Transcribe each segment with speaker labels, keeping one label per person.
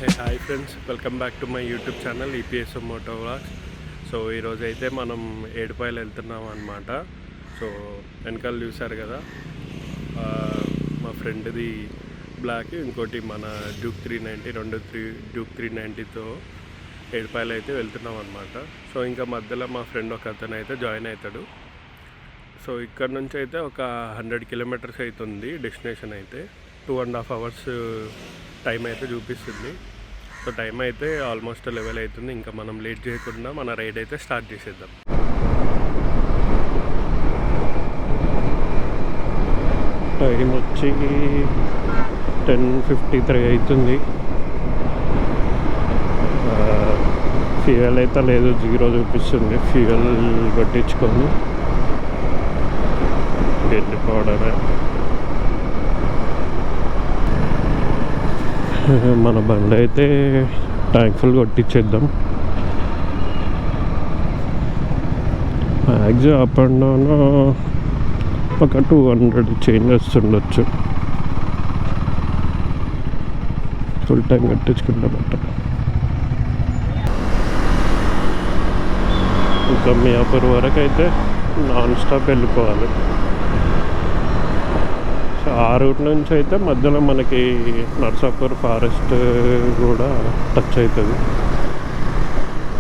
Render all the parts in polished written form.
Speaker 1: Hi friends, welcome back to my YouTube channel EPS moto vlogs. So ఈరోజు అయితే మనం ఏడుపాయలు వెళ్తున్నాం అన్నమాట. సో వెనకాల చూసారు కదా, మా ఫ్రెండ్ది బ్లాక్, ఇంకోటి మన డ్యూక్ 390, డ్యూక్ 390తో ఏడుపాయలు అయితే వెళ్తున్నాం అన్నమాట. సో ఇంకా మధ్యలో మా ఫ్రెండ్ ఒక అతను అయితే జాయిన్ అవుతాడు. సో ఇక్కడ నుంచి అయితే ఒక 100 కిలోమీటర్స్ అవుతుంది డెస్టినేషన్. అయితే 2.5 hours టైం అయితే చూపిస్తుంది. సో టైం అయితే ఆల్మోస్ట్ 11 అవుతుంది. ఇంకా మనం లేట్ చేయకుండా మన రైడ్ అయితే స్టార్ట్ చేసేద్దాం. టైం వచ్చి 10:53 అవుతుంది. ఫ్యూయల్ అయితే లేదు, 0 చూపిస్తుంది. ఫ్యూయల్ కొట్టించుకొని వెళ్ళిపోవడమే. మన బండి అయితే ట్యాంక్ ఫుల్ కొట్టించేద్దాం. మ్యాక్సిమం అప్ అండ్ డౌన్ ఒక 200 చేంజ్ వస్తుండొచ్చు. ఫుల్ టైం కట్టించుకుంటామట. ఇంకా మియాపూర్ వరకు అయితే నాన్ స్టాప్ వెళ్ళిపోవాలి. సో ఆ రూట్ నుంచి అయితే మధ్యలో మనకి నర్సాపూర్ ఫారెస్ట్ కూడా టచ్ అవుతుంది.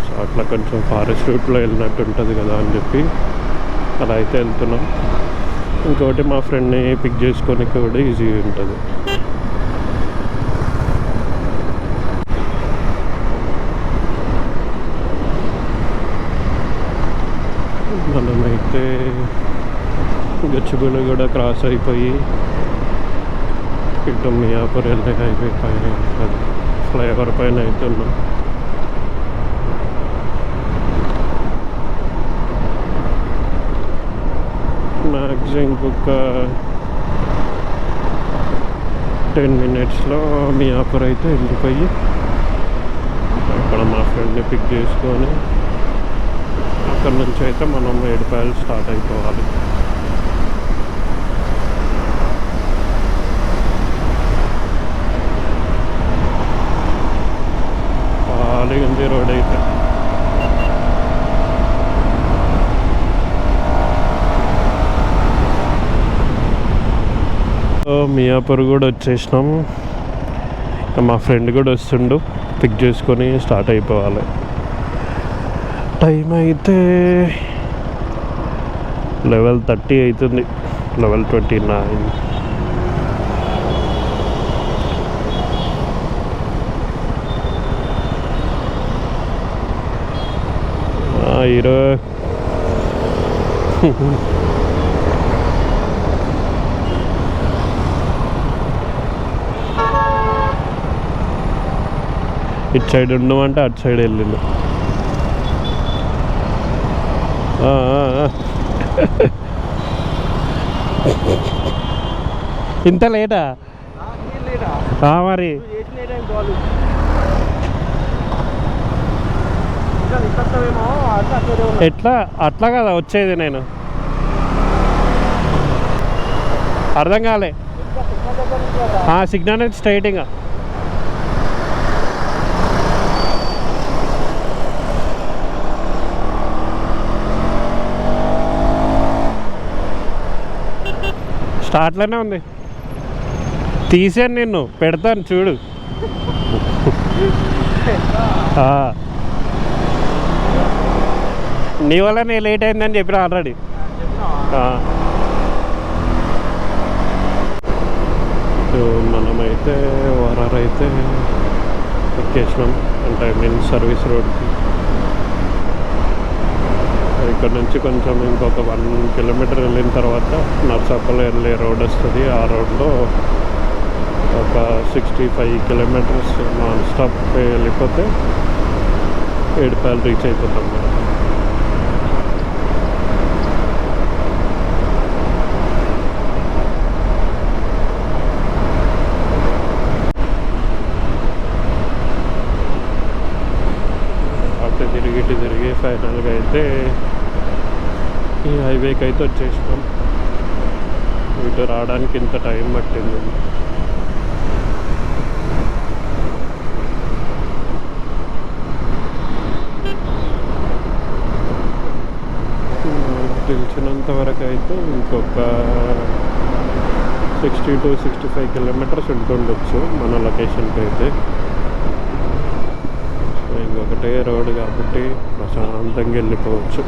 Speaker 1: సో అట్లా కొంచెం ఫారెస్ట్ రూట్లో వెళ్ళినట్టు ఉంటుంది కదా అని చెప్పి అలా అయితే వెళ్తున్నాం. ఇంకోటి మా ఫ్రెండ్ని పిక్ చేసుకొని కూడా ఈజీగా ఉంటుంది. మనమైతే గచ్చిబౌలి కూడా క్రాస్ అయిపోయి ఇటు మియాపూర్ వెళ్ళే హైవే పైన అది ఫ్లైఓవర్ పైన అయితే ఉన్నాం. మ్యాక్సిమం ఇంకొక 10 minutesలో మియాపూర్ అయితే వెళ్ళిపోయి అక్కడ మా ఫ్రెండ్ని పిక్ చేసుకొని అక్కడ నుంచి అయితే మనం ఏడుపాయలు స్టార్ట్ అయిపోవాలి. ఖాళీగా ఉంది రోడ్ అయితే. మియాపూర్ కూడా వచ్చేసినాం. మా ఫ్రెండ్ కూడా వస్తుండు, పిక్ చేసుకొని స్టార్ట్ అయిపోవాలి. టైం అయితే 11:30 అవుతుంది, 11:29. ఇటు సైడ్ ఉండమంటే అటు సైడ్ వెళ్ళిండు. ఇంత లేటా మరి? ఎట్లా అట్లా కదా వచ్చేది, నేను అర్థం కాలే. సిగ్నల్ నుంచి స్ట్రైటింగ్. స్టార్ట్లోనే ఉంది. తీసాను, నిన్ను పెడతాను చూడు. నీ వల్ల నేను లేట్ అయిందని చెప్పిన ఆల్రెడీ. మనమైతే వరారు అయితే ఎక్కేసినాం, అంటే సర్వీస్ రోడ్కి. ఇక్కడ నుంచి కొంచెం ఇంకొక 1 kilometer వెళ్ళిన తర్వాత నర్సాపూర్ వెళ్ళే రోడ్ వస్తుంది. ఆ రోడ్లో ఒక 65 kilometers నాన్ స్టాప్ వెళ్ళిపోతే ఏడుపాయలు రీచ్ అయిపోతాం మనం. అటు తిరిగి ఫైనల్గా అయితే ఈ హైవేకి అయితే వచ్చేసినాం. ఇటు రావడానికి ఇంత టైం పట్టింది. తెలిసినంత వరకు అయితే ఇంకొక 60 to 65 కిలోమీటర్స్ ఉంటుండొచ్చు మన లొకేషన్కి అయితే. సో ఇంకొకటే రోడ్ కాబట్టి ప్రశాంతంగా వెళ్ళిపోవచ్చు.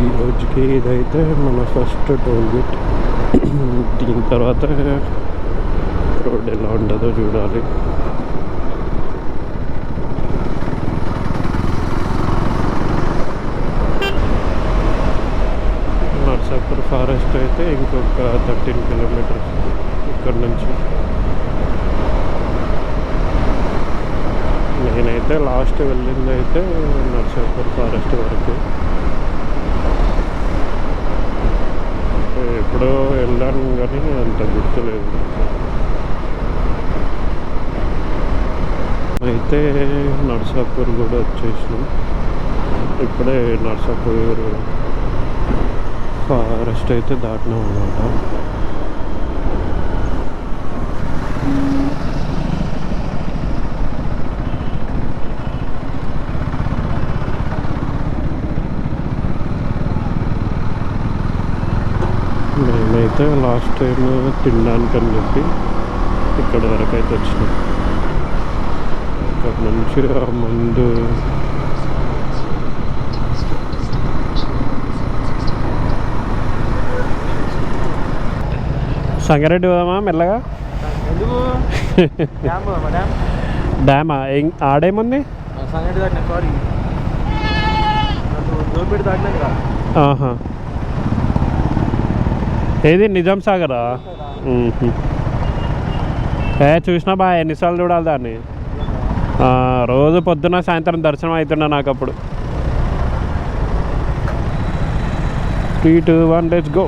Speaker 1: ఈ రోజుకి ఇదైతే మన ఫస్ట్ టోల్ గేట్. దీని తర్వాత రోడ్ ఎలా ఉంటుందో చూడాలి. నర్సాపూర్ ఫారెస్ట్ అయితే ఇంకొక 13 కిలోమీటర్స్ ఇక్కడ నుంచి. నేనైతే లాస్ట్ వెళ్ళింది అయితే నర్సాపూర్ ఫారెస్ట్ వరకు. ఎప్పుడో వెళ్ళాను కానీ అంత గుర్తులేదు. అయితే నర్సాపూర్ కూడా వచ్చేసినాం. ఇప్పుడే నర్సాపూర్ ఫారెస్ట్ అయితే దాటినాం అన్నమాట. నేనైతే లాస్ట్ టైం తినడానికని చెప్పి ఇక్కడ వరకు అయితే వచ్చినాం. ఇక్కడ నుంచి ముందు సంగారెడ్డి పోదామా మెల్లగా? డ్యామా? ఆడేముంది? ఆహా, ఏది నిజాం సాగరా? చూసినా బా, ఎన్నిసార్లు చూడాలి దాన్ని. రోజు పొద్దున్న సాయంత్రం దర్శనం అవుతున్నా నాకు అప్పుడు. 3, 2, 1 లెట్స్ గో.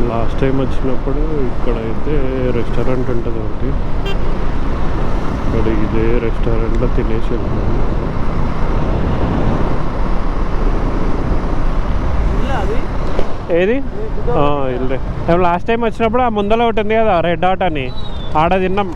Speaker 1: లాస్ట్ టైం వచ్చినప్పుడు ఇక్కడైతే రెస్టారెంట్ ఉంటుంది ఒకటి. ఇక్కడ ఇదే రెస్టారెంట్లో తినేసి వెళ్తాను. ఏది ఇల్లే. లాస్ట్ టైం వచ్చినప్పుడు ఆ ముందర ఒకటి ఉంది కదా రెడ్ డాట్ అని, ఆడ తిన్నాం.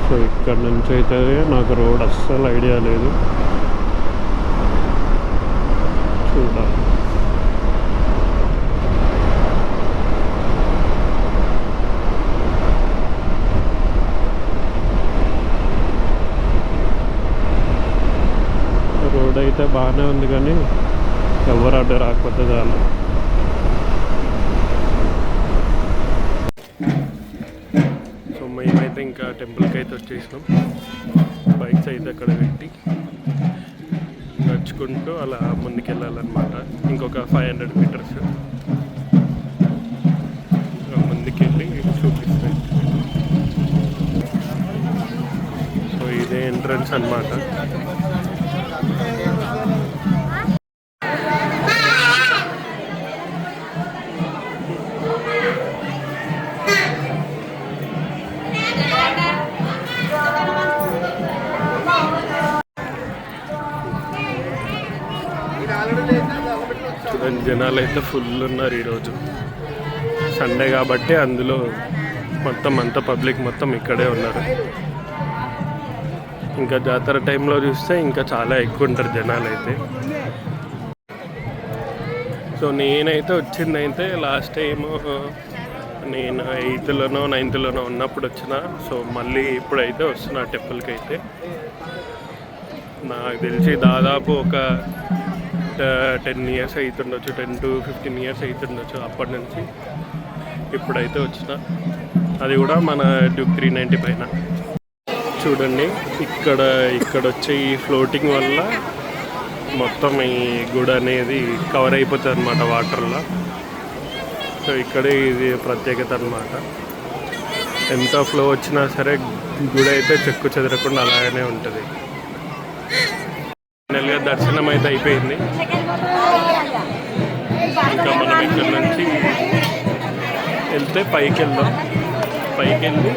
Speaker 1: సో ఇక్కడ నుంచి అయితే నాకు రోడ్ అస్సలు ఐడియా లేదు, చూడాలి. రోడ్ అయితే బాగానే ఉంది కానీ ఎవరు అడ్డు రాకపోతే చాలు. మేమైతే ఇంకా టెంపుల్కి అయితే వచ్చేసినాం. బైక్స్ అయితే అక్కడ పెట్టి నడుచుకుంటూ అలా ముందుకెళ్ళాలన్నమాట. ఇంకొక 500 మీటర్స్ ముందుకెళ్ళి చూపిస్తాయి. సో ఇదే ఎంట్రన్స్ అన్నమాట. జనాలు అయితే ఫుల్ ఉన్నారు ఈరోజు సండే కాబట్టి. అందులో మొత్తం అంతా పబ్లిక్ మొత్తం ఇక్కడే ఉన్నారు. ఇంకా జాతర టైంలో చూస్తే ఇంకా చాలా ఎక్కువ ఉంటారు జనాలు అయితే. సో నేనైతే వచ్చిందైతే లాస్ట్ టైము నేను 8th-లోనో 9th-లోనో ఉన్నప్పుడు వచ్చిన. సో మళ్ళీ ఇప్పుడైతే వస్తున్నా టెంపుల్కి అయితే. నాకు తెలిసి దాదాపు ఒక 10 years అవుతుండొచ్చు, 10 to 15 years అవుతుండొచ్చు అప్పటి నుంచి ఇప్పుడైతే వచ్చిన. అది కూడా మన డ్యూక్ 390 పైన. చూడండి ఇక్కడ వచ్చే ఈ ఫ్లోటింగ్ వల్ల మొత్తం ఈ గుడి అనేది కవర్ అయిపోతుంది అన్నమాట వాటర్లో. సో ఇక్కడే ఇది ప్రత్యేకత అన్నమాట. ఎంత ఫ్లో వచ్చినా సరే గుడి అయితే చెక్కు చెదరకుండా అలాగనే ఉంటుంది. ఫైనల్గా దర్శనం అయితే అయిపోయింది. ఇంకా మనం ఇక్కడ నుంచి వెళ్తే పైకి వెళ్దాం. పైకి వెళ్ళి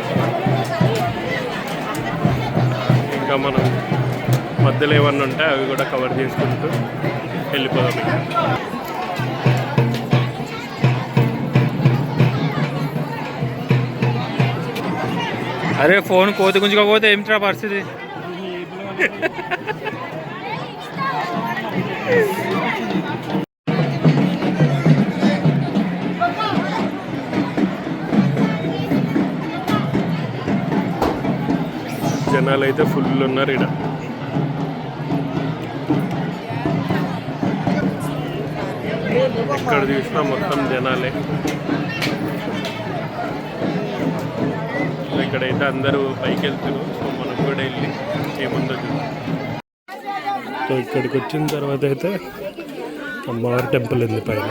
Speaker 1: ఇంకా మనం మధ్యలో ఏమన్నా ఉంటే అవి కూడా కవర్ చేసుకుంటూ వెళ్ళిపోదాం.
Speaker 2: అరే ఫోన్ కోతి గుంజుకోకపోతే ఏమిట్రా పరిస్థితి?
Speaker 1: జనాలు అయితే ఫుల్ ఉన్నారు ఇక్కడ. ఎక్కడ చూసినా మొత్తం జనాలే. ఇక్కడైతే అందరూ పైకి వెళ్తారు. సో మనం కూడా వెళ్ళి ఏముందో చూద్దాం. సో ఇక్కడికి వచ్చిన తర్వాత అయితే అమ్మవారి టెంపుల్ ఉంది పైన.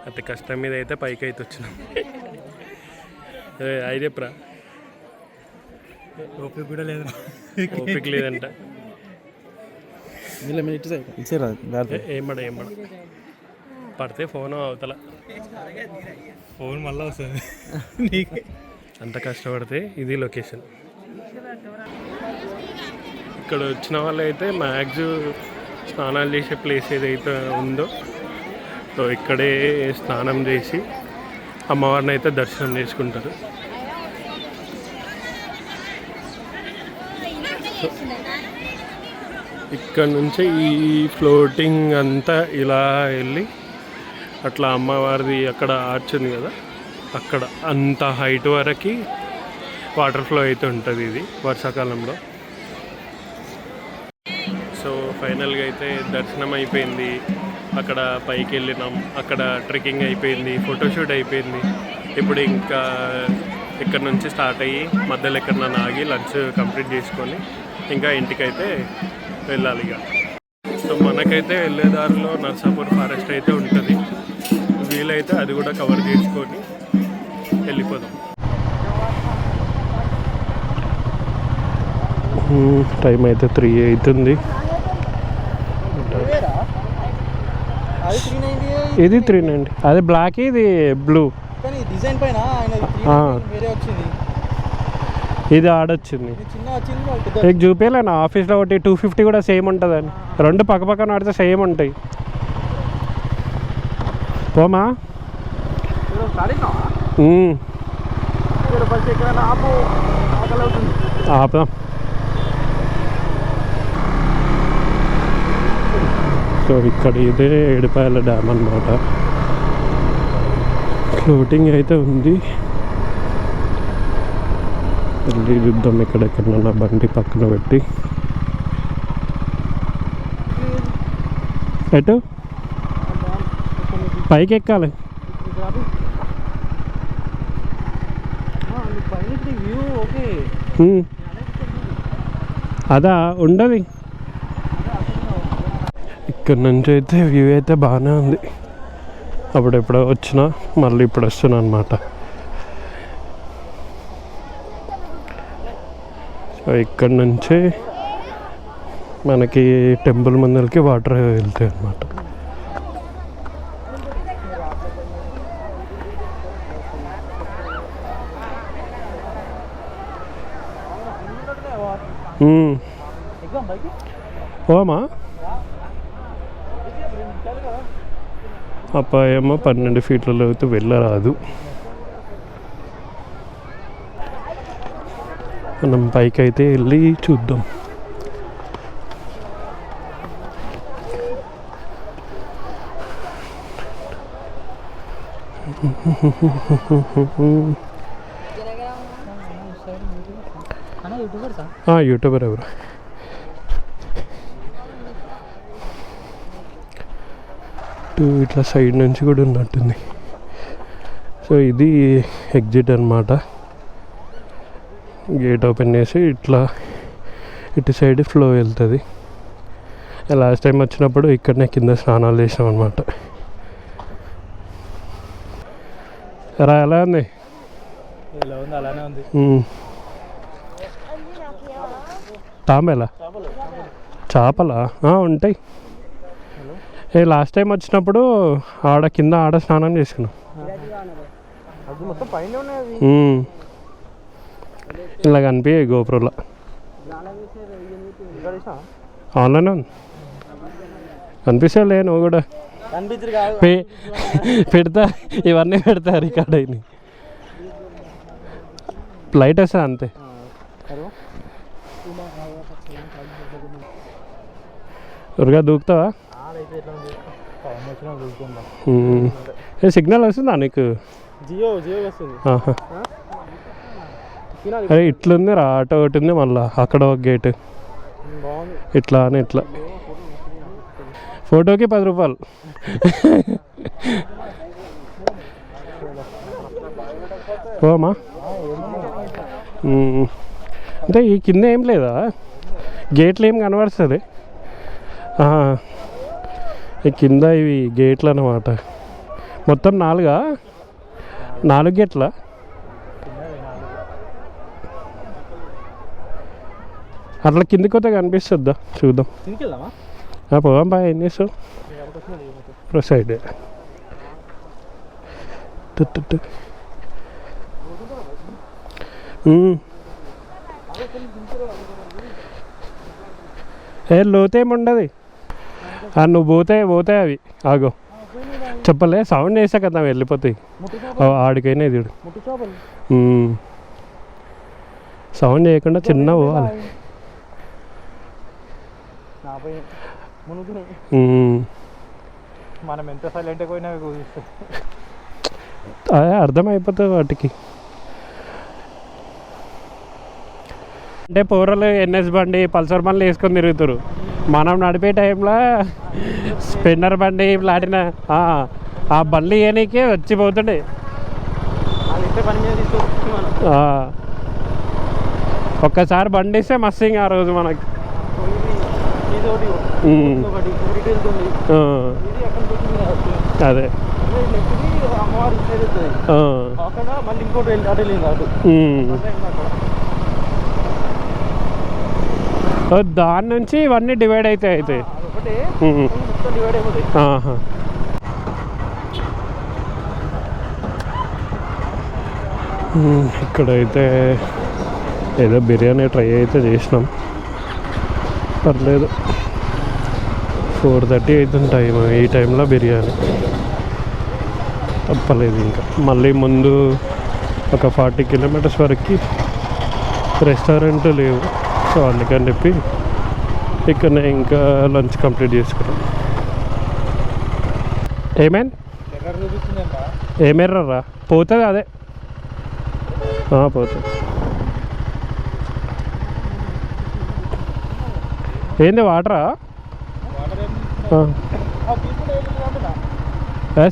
Speaker 1: అతి కష్టం మీద అయితే పైకి అయితే వచ్చినాం. అయి చెప్పరా,
Speaker 2: ఓపిక కూడా లేదు.
Speaker 1: ఓపిక లేదంట. ఏమడ పడితే ఫోన్ అవతల
Speaker 2: ఫోన్ మళ్ళీ వస్తుంది.
Speaker 1: అంత కష్టపడితే ఇది లొకేషన్. ఇక్కడ వచ్చిన వాళ్ళు అయితే మ్యాక్సిమం స్నానాలు చేసే ప్లేస్ ఏదైతే ఉందో సో ఇక్కడే స్నానం చేసి అమ్మవారిని అయితే దర్శనం చేసుకుంటారు. ఇక్కడ నుంచి ఈ ఫ్లోటింగ్ అంతా ఇలా వెళ్ళి అట్లా అమ్మవారిది అక్కడ ఆర్చ్ ఉంది కదా, అక్కడ అంత హైట్ వరకు వాటర్ ఫ్లో అయితే ఉంటుంది ఇది వర్షాకాలంలో. సో ఫైనల్గా అయితే దర్శనం అయిపోయింది. అక్కడ పైకి వెళ్ళినాం, అక్కడ ట్రెక్కింగ్ అయిపోయింది, ఫోటోషూట్ అయిపోయింది. ఇప్పుడు ఇంకా ఇక్కడ నుంచి స్టార్ట్ అయ్యి మధ్యలో ఎక్కడన్నా ఆగి లంచ్ కంప్లీట్ చేసుకొని ఇంకా ఇంటికైతే వెళ్ళాలి ఇక. సో మనకైతే వెళ్ళేదారిలో నర్సాపూర్ ఫారెస్ట్ అయితే ఉంటుంది. వీలైతే అది కూడా కవర్ చేసుకొని వెళ్ళిపోదాం. టైం అయితే 3 అవుతుంది. ఇది 390, అది బ్లాక్, ఇది బ్లూ.
Speaker 2: డిజైన్ పైన
Speaker 1: ఇది ఆడొచ్చింది. నీకు చూపించలే నా ఆఫీస్లో ఒకటి 250 కూడా సేమ్ ఉంటుందని. రెండు పక్క పక్కన ఆడితే సేమ్ ఉంటాయి. ఓమా ఆపుదాం. సో ఇక్కడ ఇదే ఏడుపాయల డ్యామ్ అన్నమాట. ఫ్లోటింగ్ అయితే ఉంది. వెళ్ళి చూద్దాం ఎక్కడెక్కడన్నా బండి పక్కన పెట్టి. ఎటు పైకి ఎక్కాలి. అదా ఉండదు. ఇక్కడ నుంచి అయితే వ్యూ అయితే బాగానే ఉంది. అప్పుడెప్పుడో వచ్చినా మళ్ళీ ఇప్పుడు వస్తున్నా అనమాట. సో ఇక్కడ నుంచి మనకి టెంపుల్ ముందరికి వాటర్ వెళ్తాయి అన్నమాట. ఓమా అపాయమ్మ 12 ఫీట్లలో అయితే వెళ్ళరాదు. మనం పైకి అయితే వెళ్ళి చూద్దాం. యూట్యూబర్ ఎవరు? ఇటు ఇట్లా సైడ్ నుంచి కూడా ఉన్నట్టుంది. సో ఇది ఎగ్జిట్ అనమాట. గేట్ ఓపెన్ చేసి ఇట్లా ఇటు సైడ్ ఫ్లో వెళ్తుంది. లాస్ట్ టైం వచ్చినప్పుడు ఇక్కడనే కింద స్నానాలు చేసాం అనమాట. ఎలా ఉంది?
Speaker 2: అలానే ఉంది.
Speaker 1: తాంబేలా చేపలా ఉంటాయి. లాస్ట్ టైం వచ్చినప్పుడు కింద స్నానం చేసుకున్నాం. ఇలా కనిపించాయి గోపురంలో. ఆన్లైన్ ఉంది కనిపిస్తలే. నువ్వు కూడా పెడతా, ఇవన్నీ పెడతా రికార్డ్ అయినాయి. లైట్ వేస్తా అంతే. త్వరగా దూకుతావా? సిగ్నల్ వస్తుందా నీకు? అరే ఇట్లుంది రా, ఆటో ఒకటి ఉంది, మళ్ళీ అక్కడ ఒక గేట్ ఇట్లా అని ఇట్లా. ఫోటోకి 10 రూపాయలు. ఓమా అంటే ఈ కింద ఏం లేదా? గేట్లు ఏం కనబడుతుంది? ఈ కింద ఇవి గేట్లు అన్నమాట. మొత్తం 4 గేట్ల. అట్లా కిందికి పోతే కనిపిస్తుందా? చూద్దాం. పోదాం బా. ఏం చేస్తావు? సైడ్ లోతేముండదు. నువ్వు పోతే అవి ఆగో చెప్పలే. సౌండ్ చేసా కదా వెళ్ళిపోతాయి. ఆడికైనా చూడు, సౌండ్ చేయకుండా చిన్న పోవాలి.
Speaker 2: మనం ఎంత సైలెంట్ పోయినా
Speaker 1: అదే అర్థమైపోతుంది వాటికి. అంటే పౌరలు ఎన్ఎస్ బండి, పల్సర్ బండ్లు వేసుకొని తిరుగుతారు. మనం నడిపే టైంలో స్పెన్నర్ బండి లాటిన ఆ బండ్లు వేయనీకే వచ్చిపోతుండే. ఒక్కసారి బండి ఇస్తే మస్తు ఇంకా ఆ రోజు మనకి. అదే దాని నుంచి ఇవన్నీ డివైడ్ అయితే ఇక్కడైతే ఏదో బిర్యానీ ట్రై అయితే చేసినాం, పర్లేదు. 4:30 అవుతుంది టైం. ఈ టైంలో బిర్యానీ తప్పలేదు. ఇంకా మళ్ళీ ముందు ఒక 40 కిలోమీటర్స్ వరకు రెస్టారెంట్ లేవు. సో అందుకని చెప్పి ఇక్కడ ఇంకా లంచ్ కంప్లీట్ చేసుకున్నాం. ఏమైంది? ఏమెర్రరా? పోతుంది అదే పోతుంది. ఏంది వాటరా?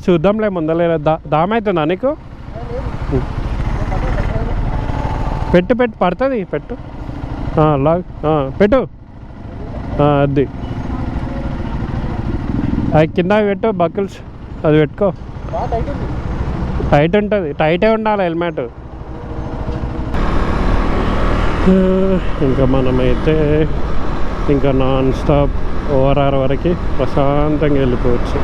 Speaker 1: చూద్దాంలే ముందలే. దామైతుందా నీకు? పెట్టు పడుతుంది. పెట్టు పెట్టు. అది కింద పెట్టు బకిల్స్. అది పెట్టుకో. టైట్ ఉంటుంది. టైటే ఉండాలి హెల్మెట్. ఇంకా మనమైతే ఇంకా నాన్ స్టాప్ ఓఆర్ఆర్ వరకు ప్రశాంతంగా వెళ్ళిపోవచ్చు.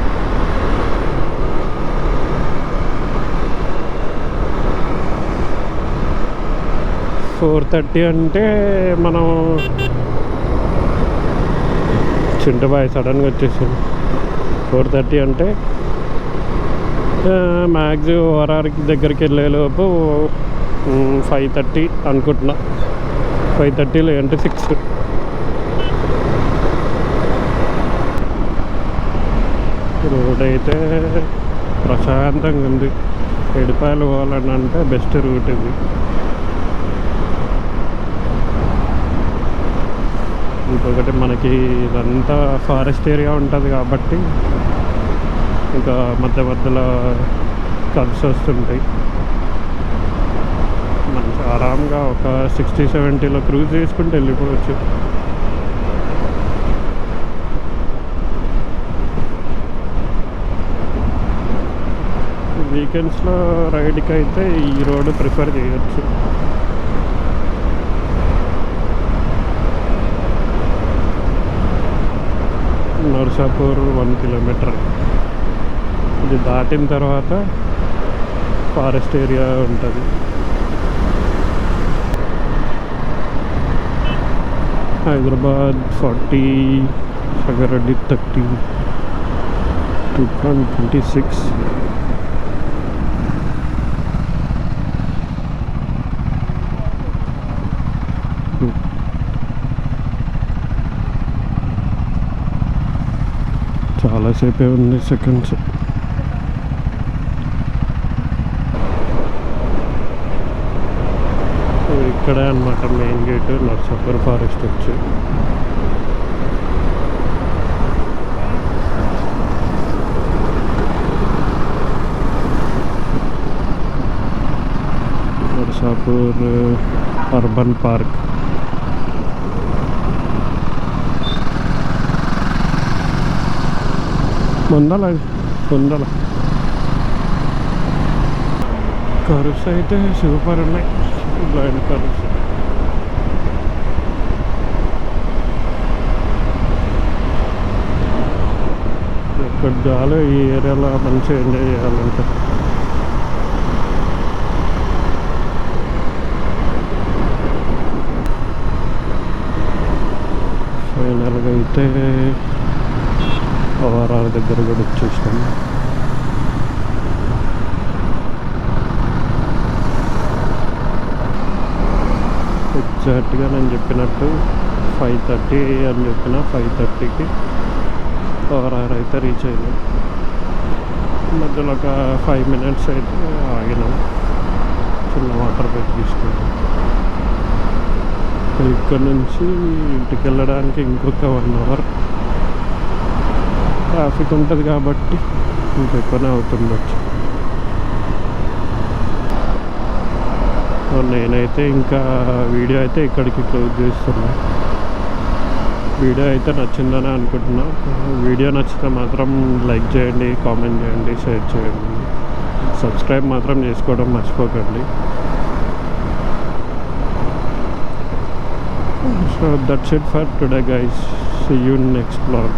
Speaker 1: $4:30 అంటే మనం చింటుబాయ్ సడన్గా వచ్చేసింది. 4:30 అంటే మ్యాక్స్ ఓఆర్ఆర్కి దగ్గరికి వెళ్ళేలోపు 5:30 అనుకుంటున్నా. 5:30 లేదంటే 6. రోడ్ అయితే ప్రశాంతంగా ఉంది. ఎడిపాయలు పోవాలని అంటే బెస్ట్ రూట్ ఇది. ఇంకొకటి మనకి ఇదంతా ఫారెస్ట్ ఏరియా ఉంటుంది కాబట్టి ఇంకా మధ్య మధ్యలో కర్వ్స్ వస్తుంటాయి. మంచి ఆరాంగా ఒక 60-70లో క్రూజ్ చేసుకుంటూ వెళ్ళిపోవచ్చు. వీకెండ్స్లో రైడ్కి అయితే ఈ రోడ్ ప్రిఫర్ చేయొచ్చు. నర్సాపూర్ 1 కిలోమీటర్. ఇది దాటిన తర్వాత ఫారెస్ట్ ఏరియా ఉంటుంది. హైదరాబాద్ 40, సంగారెడ్డి 30, 2.26. చాలాసేపే ఉంది, సెకండ్స్. ఇక్కడే అన్నమాట మెయిన్ గేట్ నర్సాపూర్ ఫారెస్ట్ వచ్చి. Narsapur urban park. ముందల కర్వ్స్ అయితే సూపర్ ఉన్నాయి, బ్లైండ్ కర్వ్స్. ఇక్కడ చాలు ఈ ఏరియాలో మంచిగా ఎంజాయ్ చేయాలంటే. ఫైనల్గా అయితే ఓఆర్ఆర్ దగ్గర కూడా వచ్చేసాం. ఎగ్జాక్ట్గా నేను చెప్పినట్టు 5:30 అని చెప్పిన 5:30కి ఓఆర్ఆర్ అయితే రీచ్ అయినాం. మధ్యలో ఒక 5 minutes అయితే ఆగినాం, చిన్న వాటర్ బ్రేక్ తీసుకున్నాం. ఇక్కడ నుంచి ఇంటికి వెళ్ళడానికి ఇంకొక 1 hour. ట్రాఫిక్ ఉంటుంది కాబట్టి ఇంకెక్కువనే అవుతుండొచ్చు. నేనైతే ఇంకా వీడియో అయితే ఇక్కడికి క్లోజ్ చేస్తున్నా. వీడియో అయితే నచ్చిందని అనుకుంటున్నా. వీడియో నచ్చితే మాత్రం లైక్ చేయండి, కామెంట్ చేయండి, షేర్ చేయండి, సబ్స్క్రైబ్ మాత్రం చేసుకోవడం మర్చిపోకండి. So that's it for today guys. See you in next vlog.